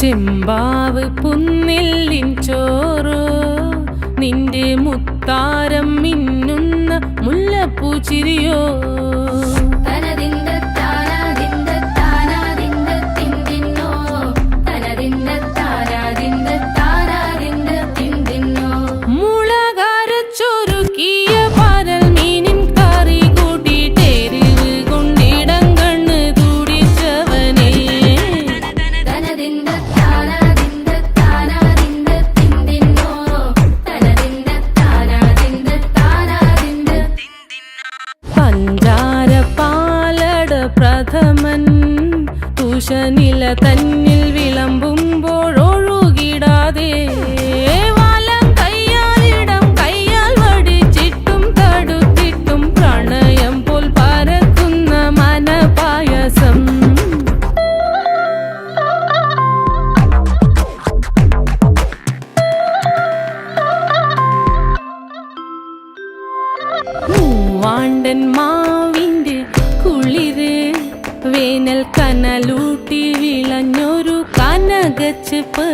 ചെമ്പാവ് പുന്നെല്ലിൻ ചോറോ നിന്റെ മുത്താരം മിന്നുന്ന മുല്ലപ്പൂച്ചിരിയോ പ്രഥമൻ തുഷനില തന്നിൽ വിളമ്പുമ്പോഴൊഴുകിടാതെ വലം കയ്യാലിടം കയ്യാൽ വടിച്ചിട്ടും തടുത്തിട്ടും പ്രണയം പോൽ പരക്കുന്ന മനപായസം മൂവാണ്ടൻ മാവിന്റെ കുളിര് വേനൽ കനലൂട്ടി വിളഞ്ഞൊരു കനകച്ചെപ്പ്